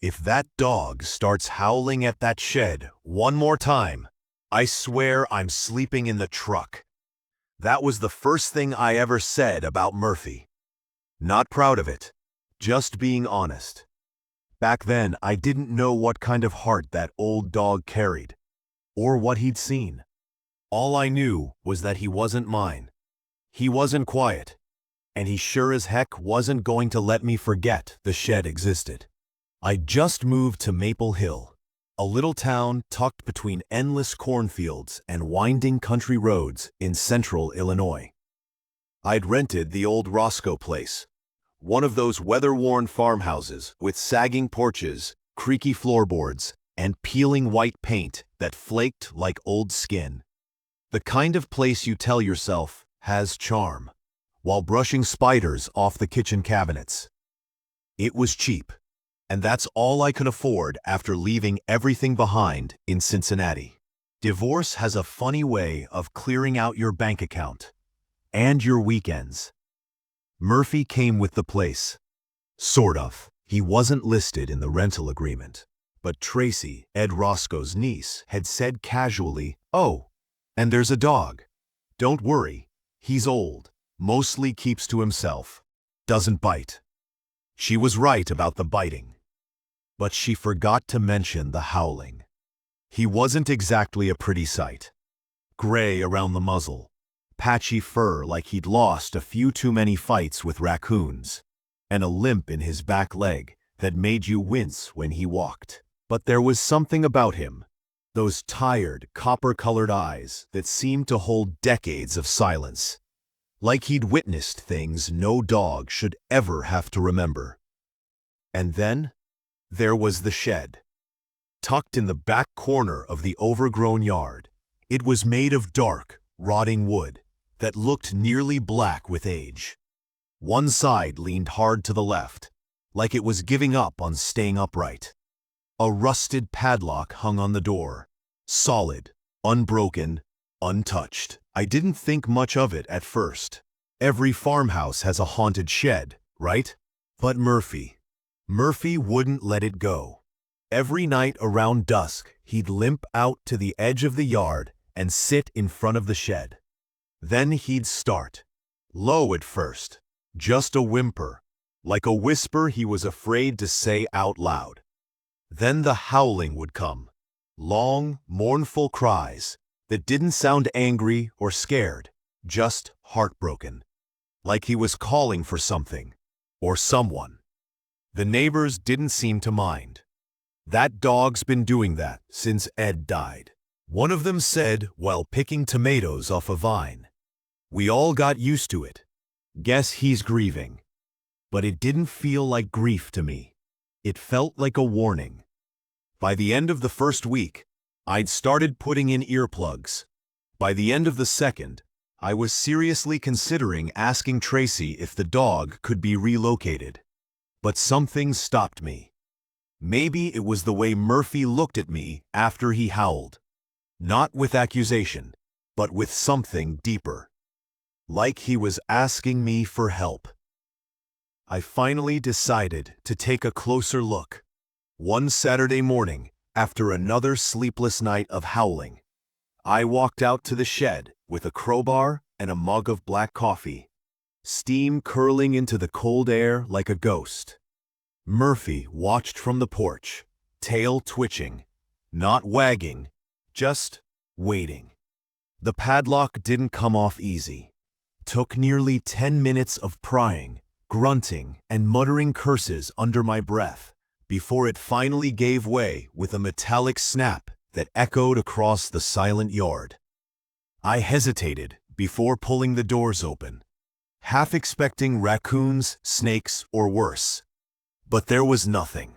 If that dog starts howling at that shed one more time, I swear I'm sleeping in the truck. That was the first thing I ever said about Murphy. Not proud of it, just being honest. Back then, I didn't know what kind of heart that old dog carried, or what he'd seen. All I knew was that he wasn't mine. He wasn't quiet, and he sure as heck wasn't going to let me forget the shed existed. I'd just moved to Maple Hill, a little town tucked between endless cornfields and winding country roads in central Illinois. I'd rented the old Roscoe place, one of those weather-worn farmhouses with sagging porches, creaky floorboards, and peeling white paint that flaked like old skin. The kind of place you tell yourself has charm, while brushing spiders off the kitchen cabinets. It was cheap, and that's all I could afford after leaving everything behind in Cincinnati. Divorce has a funny way of clearing out your bank account and your weekends. Murphy came with the place. Sort of. He wasn't listed in the rental agreement, but Tracy, Ed Roscoe's niece, had said casually, "Oh, and there's a dog. Don't worry, he's old, mostly keeps to himself, doesn't bite." She was right about the biting. But she forgot to mention the howling. He wasn't exactly a pretty sight. Gray around the muzzle, patchy fur like he'd lost a few too many fights with raccoons, and a limp in his back leg that made you wince when he walked. But there was something about him, those tired, copper-colored eyes that seemed to hold decades of silence, like he'd witnessed things no dog should ever have to remember. And then there was the shed. Tucked in the back corner of the overgrown yard, it was made of dark, rotting wood that looked nearly black with age. One side leaned hard to the left, like it was giving up on staying upright. A rusted padlock hung on the door, solid, unbroken, untouched. I didn't think much of it at first. Every farmhouse has a haunted shed, right? But Murphy wouldn't let it go. Every night around dusk, he'd limp out to the edge of the yard and sit in front of the shed. Then he'd start, low at first, just a whimper, like a whisper he was afraid to say out loud. Then the howling would come, long, mournful cries that didn't sound angry or scared, just heartbroken, like he was calling for something or someone. The neighbors didn't seem to mind. That dog's been doing that since Ed died, one of them said while picking tomatoes off a vine. We all got used to it. Guess he's grieving. But it didn't feel like grief to me. It felt like a warning. By the end of the first week, I'd started putting in earplugs. By the end of the second, I was seriously considering asking Tracy if the dog could be relocated. But something stopped me. Maybe it was the way Murphy looked at me after he howled. Not with accusation, but with something deeper. Like he was asking me for help. I finally decided to take a closer look. One Saturday morning, after another sleepless night of howling, I walked out to the shed with a crowbar and a mug of black coffee, steam curling into the cold air like a ghost. Murphy watched from the porch, tail twitching, not wagging, just waiting. The padlock didn't come off easy. Took nearly 10 minutes of prying, grunting, and muttering curses under my breath before it finally gave way with a metallic snap that echoed across the silent yard. I hesitated before pulling the doors open, half expecting raccoons, snakes, or worse. But there was nothing.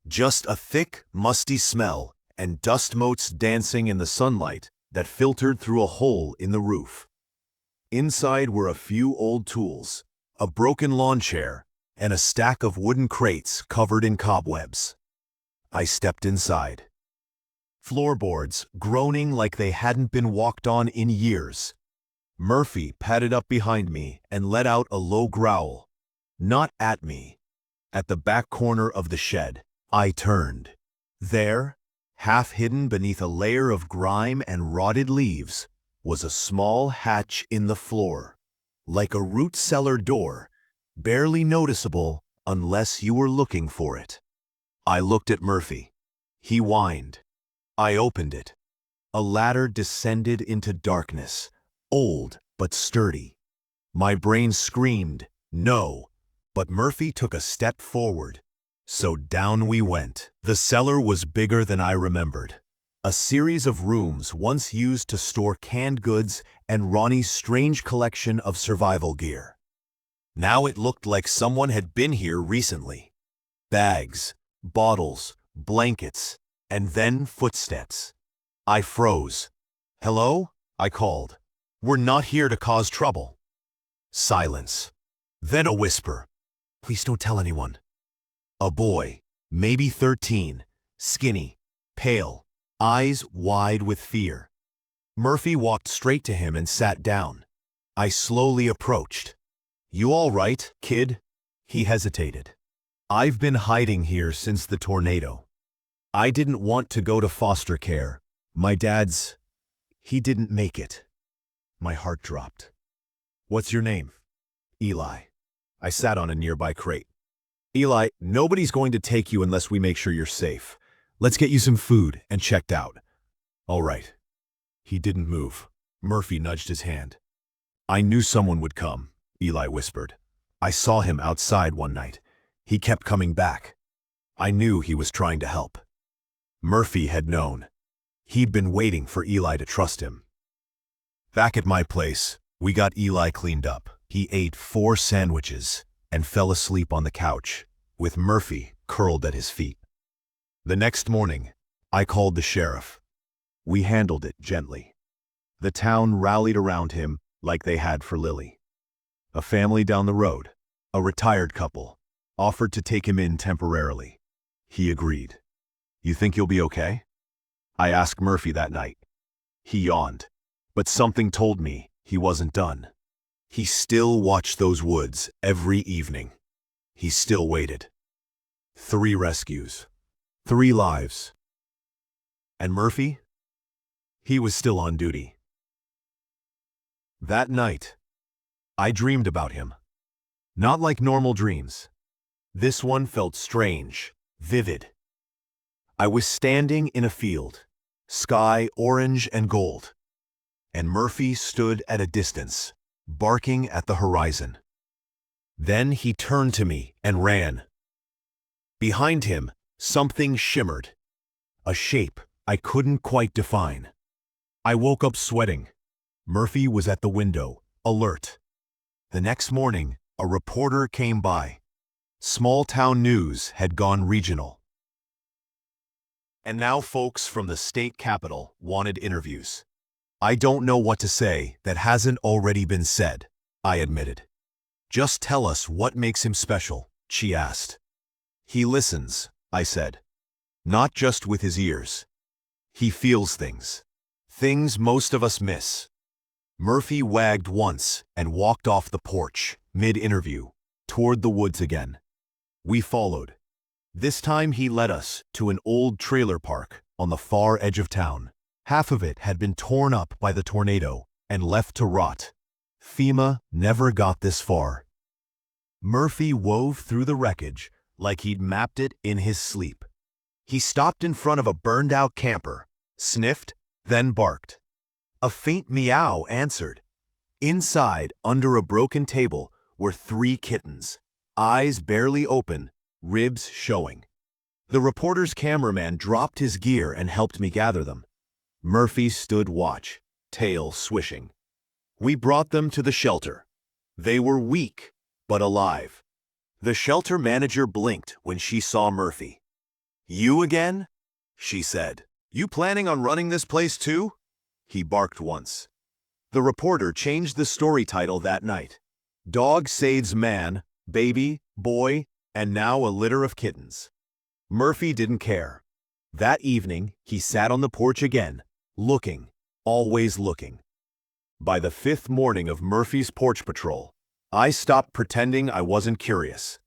Just a thick, musty smell and dust motes dancing in the sunlight that filtered through a hole in the roof. Inside were a few old tools, a broken lawn chair, and a stack of wooden crates covered in cobwebs. I stepped inside. Floorboards groaning like they hadn't been walked on in years. Murphy padded up behind me and let out a low growl. Not at me. At the back corner of the shed, I turned. There, half hidden beneath a layer of grime and rotted leaves, was a small hatch in the floor, like a root cellar door, barely noticeable unless you were looking for it. I looked at Murphy. He whined. I opened it. A ladder descended into darkness, old but sturdy. My brain screamed, no, but Murphy took a step forward. So down we went. The cellar was bigger than I remembered. A series of rooms once used to store canned goods and Ronnie's strange collection of survival gear. Now it looked like someone had been here recently. Bags, bottles, blankets, and then footsteps. I froze. Hello? I called. We're not here to cause trouble. Silence. Then a whisper. Please don't tell anyone. A boy, maybe 13, skinny, pale, eyes wide with fear. Murphy walked straight to him and sat down. I slowly approached. You all right, kid? He hesitated. I've been hiding here since the tornado. I didn't want to go to foster care. He didn't make it. My heart dropped. What's your name? Eli. I sat on a nearby crate. Eli, nobody's going to take you unless we make sure you're safe. Let's get you some food and checked out. All right. He didn't move. Murphy nudged his hand. I knew someone would come, Eli whispered. I saw him outside one night. He kept coming back. I knew he was trying to help. Murphy had known. He'd been waiting for Eli to trust him. Back at my place, we got Eli cleaned up. He ate 4 sandwiches and fell asleep on the couch, with Murphy curled at his feet. The next morning, I called the sheriff. We handled it gently. The town rallied around him like they had for Lily. A family down the road, a retired couple, offered to take him in temporarily. He agreed. You think you'll be okay? I asked Murphy that night. He yawned, but something told me he wasn't done. He still watched those woods every evening. He still waited. 3 rescues, 3 lives. And Murphy? He was still on duty. That night, I dreamed about him. Not like normal dreams. This one felt strange, vivid. I was standing in a field, sky orange and gold, and Murphy stood at a distance, barking at the horizon. Then he turned to me and ran. Behind him, something shimmered, a shape I couldn't quite define. I woke up sweating. Murphy was at the window, alert. The next morning, a reporter came by. Small-town news had gone regional. And now folks from the state capitol wanted interviews. I don't know what to say that hasn't already been said, I admitted. Just tell us what makes him special, she asked. He listens, I said. Not just with his ears. He feels things. Things most of us miss. Murphy wagged once and walked off the porch, mid-interview, toward the woods again. We followed. This time he led us to an old trailer park on the far edge of town. Half of it had been torn up by the tornado and left to rot. FEMA never got this far. Murphy wove through the wreckage like he'd mapped it in his sleep. He stopped in front of a burned-out camper, sniffed, then barked. A faint meow answered. Inside, under a broken table, were 3 kittens, eyes barely open, ribs showing. The reporter's cameraman dropped his gear and helped me gather them. Murphy stood watch, tail swishing. We brought them to the shelter. They were weak, but alive. The shelter manager blinked when she saw Murphy. You again? She said. You planning on running this place too? He barked once. The reporter changed the story title that night. Dog saves man, baby, boy, and now a litter of kittens. Murphy didn't care. That evening, he sat on the porch again, looking, always looking. By the 5th morning of Murphy's porch patrol, I stopped pretending I wasn't curious.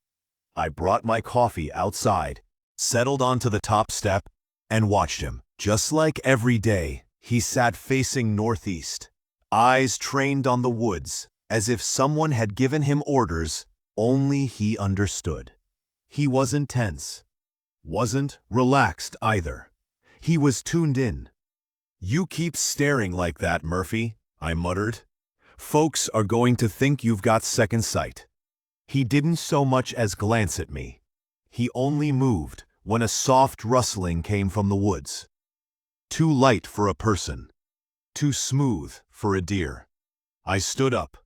I brought my coffee outside settled onto the top step, and watched him. Just like every day, he sat facing northeast, eyes trained on the woods, as if someone had given him orders, only he understood. He wasn't tense, wasn't relaxed either. He was tuned in. "You keep staring like that, Murphy," I muttered. "Folks are going to think you've got second sight." He didn't so much as glance at me. He only moved when a soft rustling came from the woods. Too light for a person. Too smooth for a deer. I stood up,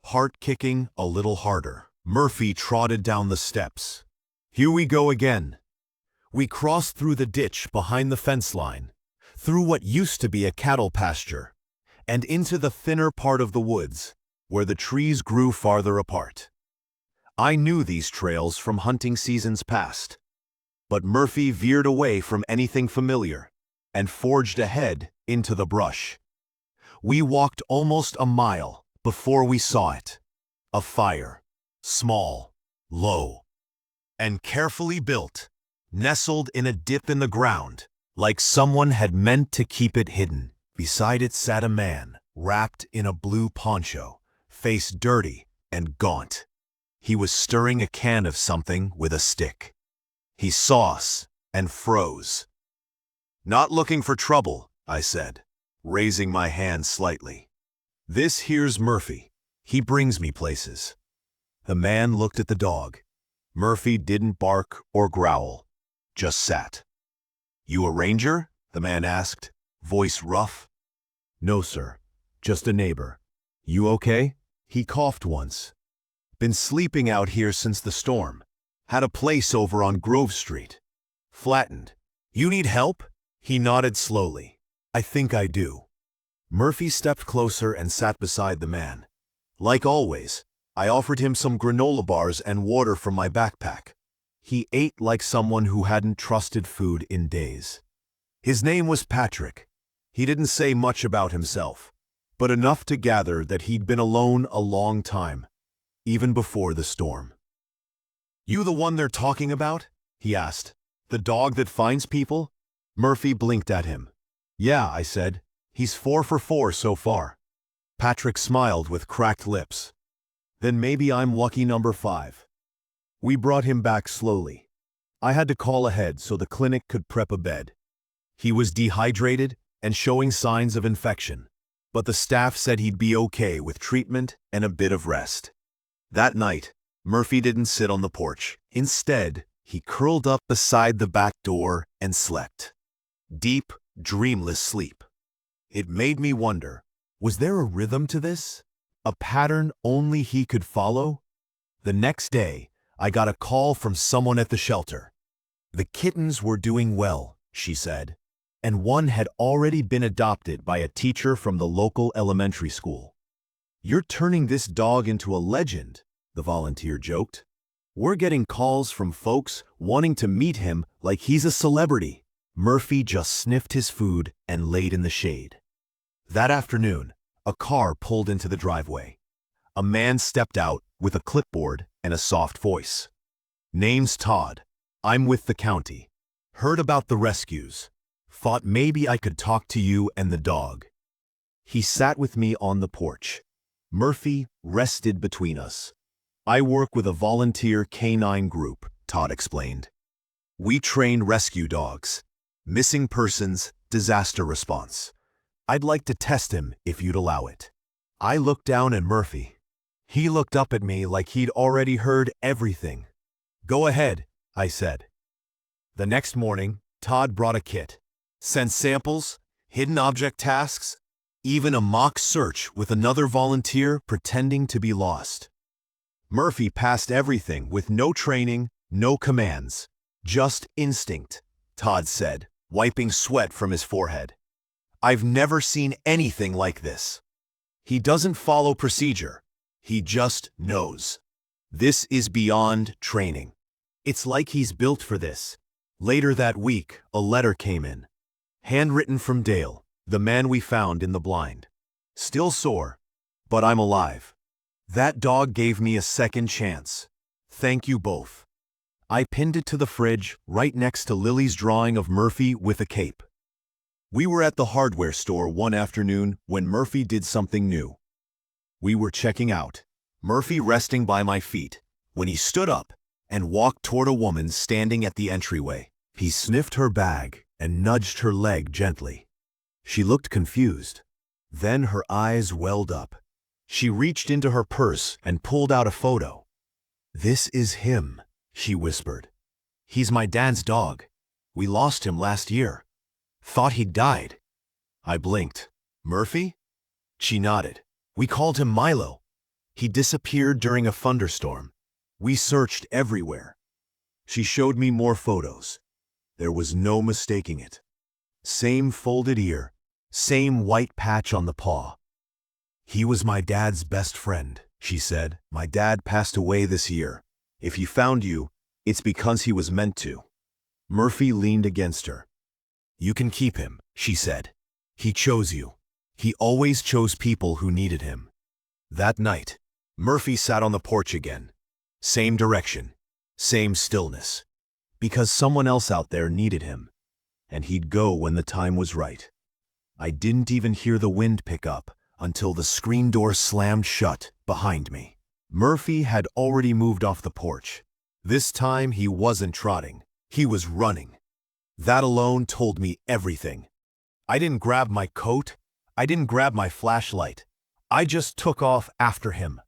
heart kicking a little harder. Murphy trotted down the steps. "Here we go again." We crossed through the ditch behind the fence line, through what used to be a cattle pasture, and into the thinner part of the woods, where the trees grew farther apart. I knew these trails from hunting seasons past, but Murphy veered away from anything familiar and forged ahead into the brush. We walked almost a mile before we saw it. A fire, small, low, and carefully built, nestled in a dip in the ground, like someone had meant to keep it hidden. Beside it sat a man, wrapped in a blue poncho, face dirty and gaunt. He was stirring a can of something with a stick. He saw us and froze. "Not looking for trouble," I said, raising my hand slightly. "This here's Murphy. He brings me places." The man looked at the dog. Murphy didn't bark or growl, just sat. "You a ranger?" the man asked, voice rough. "No, sir. Just a neighbor. You okay?" He coughed once. "Been sleeping out here since the storm. Had a place over on Grove Street. Flattened. You need help?" He nodded slowly. "I think I do." Murphy stepped closer and sat beside the man. Like always, I offered him some granola bars and water from my backpack. He ate like someone who hadn't trusted food in days. His name was Patrick. He didn't say much about himself, but enough to gather that he'd been alone a long time, even before the storm. "You the one they're talking about?" he asked. "The dog that finds people?" Murphy blinked at him. "Yeah," I said. "He's 4 for 4 so far." Patrick smiled with cracked lips. "Then maybe I'm lucky number 5. We brought him back slowly. I had to call ahead so the clinic could prep a bed. He was dehydrated and showing signs of infection, but the staff said he'd be okay with treatment and a bit of rest. That night, Murphy didn't sit on the porch. Instead, he curled up beside the back door and slept. Deep, dreamless sleep. It made me wonder, was there a rhythm to this? A pattern only he could follow? The next day, I got a call from someone at the shelter. The kittens were doing well, she said, and one had already been adopted by a teacher from the local elementary school. "You're turning this dog into a legend," the volunteer joked. "We're getting calls from folks wanting to meet him like he's a celebrity." Murphy just sniffed his food and laid in the shade. That afternoon, a car pulled into the driveway. A man stepped out with a clipboard and a soft voice. "Name's Todd. I'm with the county. Heard about the rescues. Thought maybe I could talk to you and the dog." He sat with me on the porch. Murphy rested between us. "I work with a volunteer canine group," Todd explained. "We train rescue dogs. Missing persons, disaster response. I'd like to test him if you'd allow it." I looked down at Murphy. He looked up at me like he'd already heard everything. "Go ahead," I said. The next morning, Todd brought a kit. Sent samples, hidden object tasks, even a mock search with another volunteer pretending to be lost. Murphy passed everything with no training, no commands. "Just instinct," Todd said, wiping sweat from his forehead. "I've never seen anything like this. He doesn't follow procedure. He just knows. This is beyond training. It's like he's built for this." Later that week, a letter came in. Handwritten from Dale, the man we found in the blind. "Still sore, but I'm alive. That dog gave me a second chance. Thank you both." I pinned it to the fridge, right next to Lily's drawing of Murphy with a cape. We were at the hardware store one afternoon when Murphy did something new. We were checking out, Murphy resting by my feet, when he stood up and walked toward a woman standing at the entryway. He sniffed her bag and nudged her leg gently. She looked confused. Then her eyes welled up. She reached into her purse and pulled out a photo. "This is him," she whispered. "He's my dad's dog. We lost him last year. Thought he'd died." I blinked. "Murphy?" She nodded. "We called him Milo. He disappeared during a thunderstorm. We searched everywhere." She showed me more photos. There was no mistaking it. Same folded ear, same white patch on the paw. "He was my dad's best friend," she said. "My dad passed away this year. If he found you, it's because he was meant to." Murphy leaned against her. "You can keep him," she said. "He chose you. He always chose people who needed him." That night, Murphy sat on the porch again. Same direction, same stillness. Because someone else out there needed him, and he'd go when the time was right. I didn't even hear the wind pick up until the screen door slammed shut behind me. Murphy had already moved off the porch. This time he wasn't trotting, he was running. That alone told me everything. I didn't grab my coat, I didn't grab my flashlight. I just took off after him.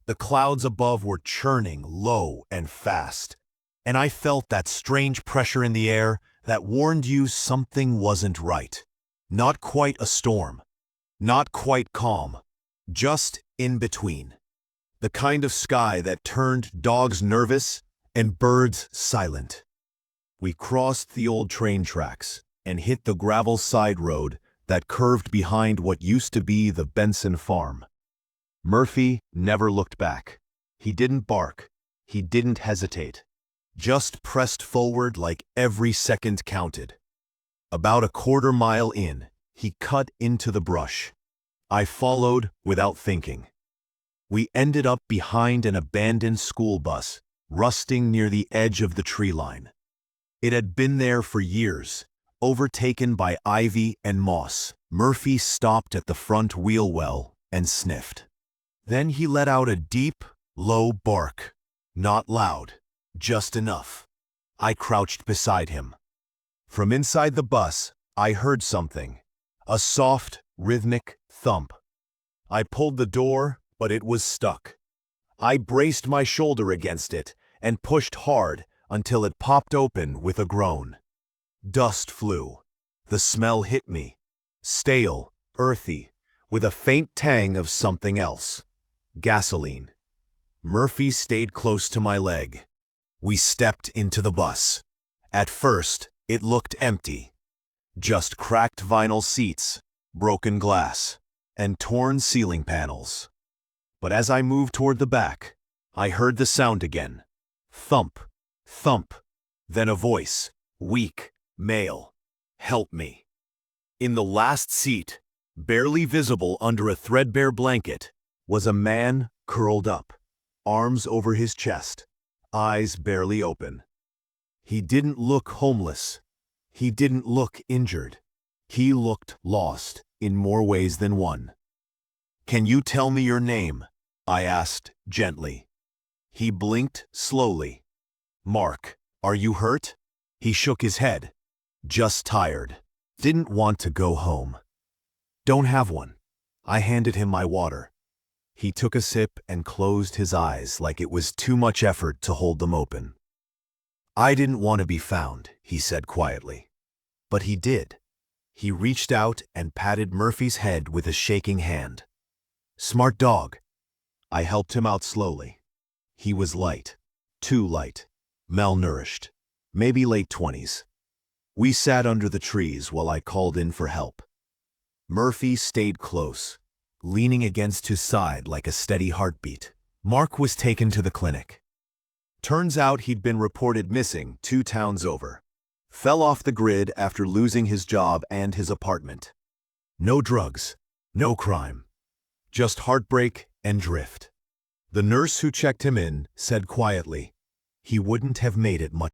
The clouds above were churning low and fast, and I felt that strange pressure in the air that warned you something wasn't right. Not quite a storm, not quite calm, just in between. The kind of sky that turned dogs nervous and birds silent. We crossed the old train tracks and hit the gravel side road that curved behind what used to be the Benson farm. Murphy never looked back. He didn't bark. He didn't hesitate. Just pressed forward like every second counted. About a quarter mile in, he cut into the brush. I followed without thinking. We ended up behind an abandoned school bus, rusting near the edge of the tree line. It had been there for years, overtaken by ivy and moss. Murphy stopped at the front wheel well and sniffed. Then he let out a deep, low bark. Not loud, just enough. I crouched beside him. From inside the bus, I heard something. A soft, rhythmic thump. I pulled the door, but it was stuck. I braced my shoulder against it and pushed hard until it popped open with a groan. Dust flew. The smell hit me. Stale, earthy, with a faint tang of something else. Gasoline. Murphy stayed close to my leg. We stepped into the bus. At first, it looked empty. Just cracked vinyl seats, broken glass, and torn ceiling panels. But as I moved toward the back, I heard the sound again. Thump, thump, then a voice, weak, male. "Help me." In the last seat, barely visible under a threadbare blanket, was a man curled up, arms over his chest, eyes barely open. He didn't look homeless. He didn't look injured. He looked lost in more ways than one. "Can you tell me your name?" I asked gently. He blinked slowly. "Mark, are you hurt?" He shook his head. "Just tired. Didn't want to go home." "Don't have one." I handed him my water. He took a sip and closed his eyes like it was too much effort to hold them open. "I didn't want to be found," he said quietly. But he did. He reached out and patted Murphy's head with a shaking hand. "Smart dog." I helped him out slowly. He was light, too light, malnourished, maybe late 20s. We sat under the trees while I called in for help. Murphy stayed close, leaning against his side like a steady heartbeat. Mark was taken to the clinic. Turns out he'd been reported missing 2 towns over. Fell off the grid after losing his job and his apartment. No drugs, no crime. Just heartbreak and drift. The nurse who checked him in said quietly, he wouldn't have made it much.